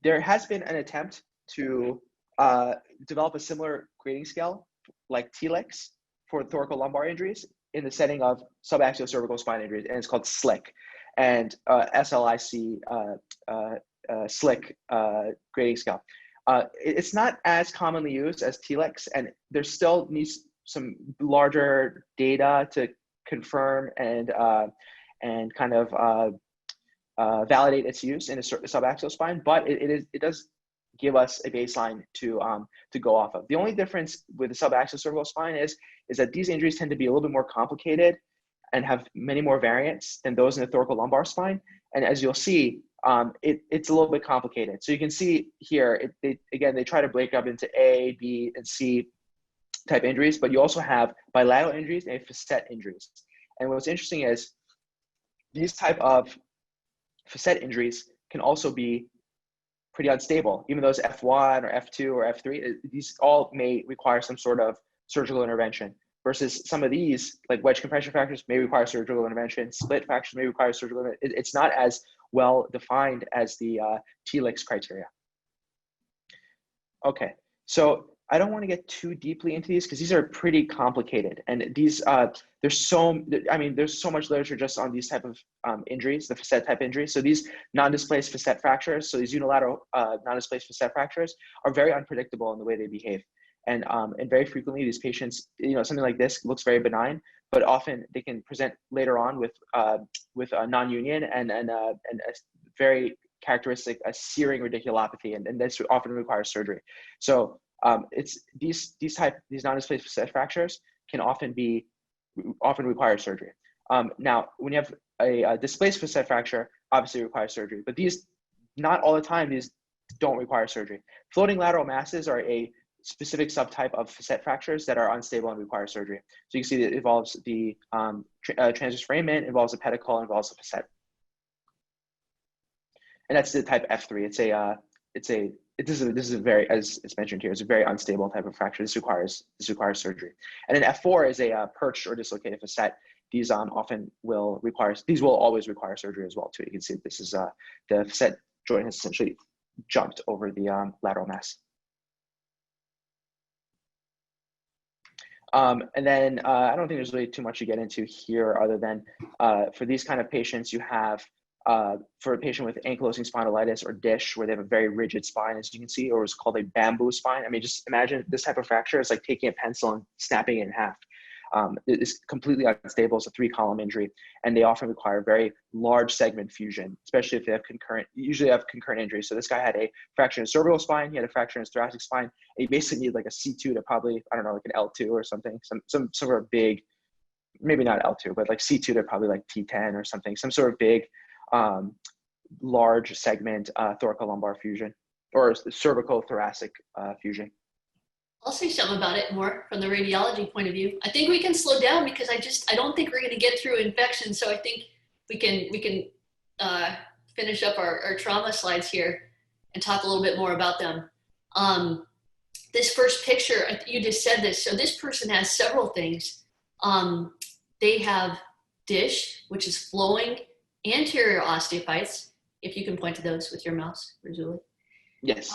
there has been an attempt to develop a similar grading scale like TLIX for thoracolumbar injuries in the setting of subaxial cervical spine injuries, and it's called SLIC, and SLIC, SLIC grading scale. It's not as commonly used as TLIX, and there still needs some larger data to confirm and kind of validate its use in a subaxial spine, but it does give us a baseline to go off of. The only difference with the subaxial cervical spine is that these injuries tend to be a little bit more complicated and have many more variants than those in the thoracolumbar spine. And as you'll see, it's a little bit complicated. So you can see here, they try to break up into A, B, and C type injuries, but you also have bilateral injuries and facet injuries. And what's interesting is these type of facet injuries can also be pretty unstable, even though it's F1 or F2 or F3. These all may require some sort of surgical intervention, versus some of these, like wedge compression fractures, may require surgical intervention. Split fractures may require surgical intervention. It's not as well defined as the TLIX criteria. Okay, so I don't want to get too deeply into these because these are pretty complicated, and these there's so much literature just on these type of injuries, the facet type injuries. So these non-displaced facet fractures, so these unilateral non-displaced facet fractures are very unpredictable in the way they behave, and very frequently these patients, something like this looks very benign, but often they can present later on with a non-union and a very characteristic searing radiculopathy, and this often requires surgery. So it's these non-displaced facet fractures can often require surgery. Now, when you have a displaced facet fracture, obviously requires surgery, but these, not all the time, these don't require surgery. Floating lateral masses are a specific subtype of facet fractures that are unstable and require surgery. So you can see that it involves the transverse foramen, involves the pedicle, involves the facet. And that's the type F3. This is a very, as it's mentioned here, it's a very unstable type of fracture. This requires surgery. And then F4 is a perched or dislocated facet. These will always require surgery as well too. You can see this is the facet joint has essentially jumped over the lateral mass. And then I don't think there's really too much to get into here, other than for these kind of patients, you have for a patient with ankylosing spondylitis or DISH, where they have a very rigid spine, as you can see, or it's called a bamboo spine. I mean, just imagine this type of fracture is like taking a pencil and snapping it in half. It's completely unstable. It's a 3-column injury, and they often require very large segment fusion, especially if they have usually have concurrent injuries. So this guy had a fracture in his cervical spine, he had a fracture in his thoracic spine, and he basically needed like a C2 to probably, I don't know, like an L2 or something, some sort of big, maybe not L2, but like C2 to probably like T10 or something, some sort of big, large segment thoracolumbar fusion or cervical thoracic fusion. I'll say something about it more from the radiology point of view. I think we can slow down because I don't think we're going to get through infections. So I think we can finish up our trauma slides here and talk a little bit more about them. This first picture, you just said this. So this person has several things. They have DISH, which is flowing anterior osteophytes, if you can point to those with your mouse, Rasouli. Yes.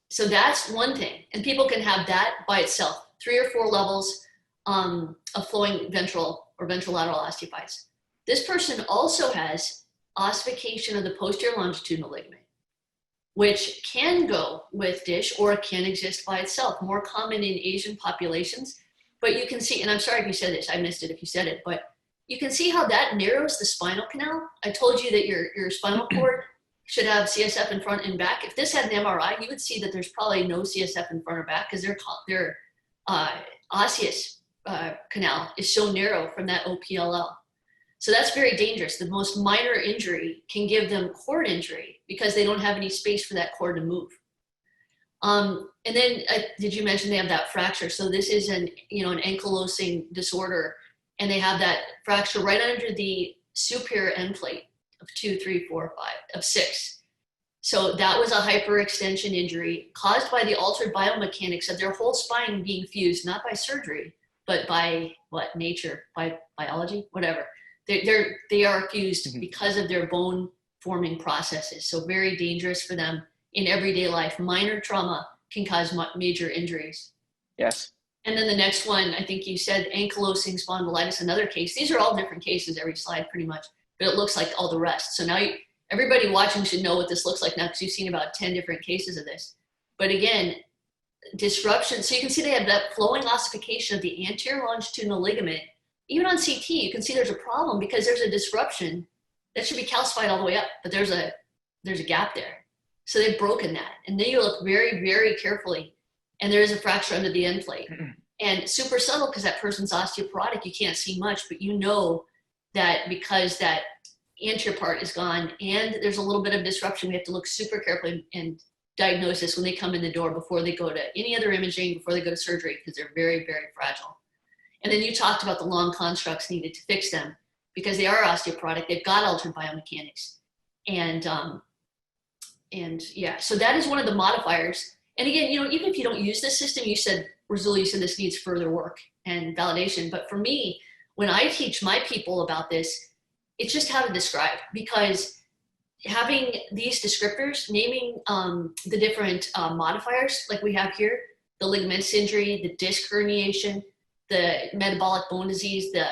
So that's one thing. And people can have that by itself, 3 or 4 levels of flowing ventral or ventrolateral osteophytes. This person also has ossification of the posterior longitudinal ligament, which can go with DISH or can exist by itself, more common in Asian populations. But you can see, and I'm sorry if you said this, I missed it if you said it, but you can see how that narrows the spinal canal. I told you that your spinal cord should have CSF in front and back. If this had an MRI, you would see that there's probably no CSF in front or back because their osseous canal is so narrow from that OPLL. So that's very dangerous. The most minor injury can give them cord injury because they don't have any space for that cord to move. And then did you mention they have that fracture? So this is an ankylosing disorder, and they have that fracture right under the superior end plate of 2, 3, 4, 5, of 6. So that was a hyperextension injury caused by the altered biomechanics of their whole spine being fused, not by surgery, but by what? Nature, by biology, whatever. They are fused because of their bone forming processes. So very dangerous for them in everyday life. Minor trauma can cause major injuries. Yes. And then the next one, I think you said ankylosing spondylitis, another case. These are all different cases, every slide pretty much, but it looks like all the rest. So now everybody watching should know what this looks like now, because you've seen about 10 different cases of this. But again, disruption. So you can see they have that flowing ossification of the anterior longitudinal ligament. Even on CT, you can see there's a problem because there's a disruption that should be calcified all the way up, but there's a gap there. So they've broken that. And then you look very, very carefully, and there is a fracture under the end plate. And super subtle, because that person's osteoporotic, you can't see much, but you know that because that anterior part is gone and there's a little bit of disruption, we have to look super carefully and diagnose this when they come in the door before they go to any other imaging, before they go to surgery, because they're very, very fragile. And then you talked about the long constructs needed to fix them because they are osteoporotic. They've got altered biomechanics. And yeah, so that is one of the modifiers. And again, even if you don't use this system, you said, Rasouli, you said this needs further work and validation. But for me, when I teach my people about this, it's just how to describe, because having these descriptors, naming the different modifiers like we have here, the ligamentous injury, the disc herniation, the metabolic bone disease, the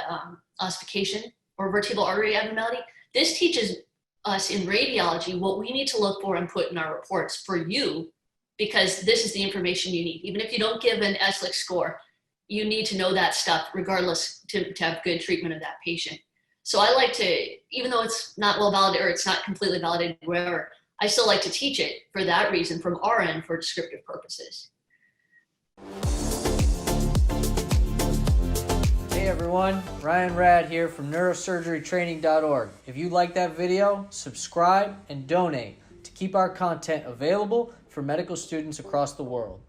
ossification or vertebral artery abnormality, this teaches us in radiology what we need to look for and put in our reports for you, because this is the information you need. Even if you don't give an SLIC score, you need to know that stuff regardless to have good treatment of that patient. So I like to, even though it's not well validated or it's not completely validated, wherever, I still like to teach it for that reason from our end for descriptive purposes. Hey everyone, Ryan Rad here from neurosurgerytraining.org. If you like that video, subscribe and donate to keep our content available for medical students across the world.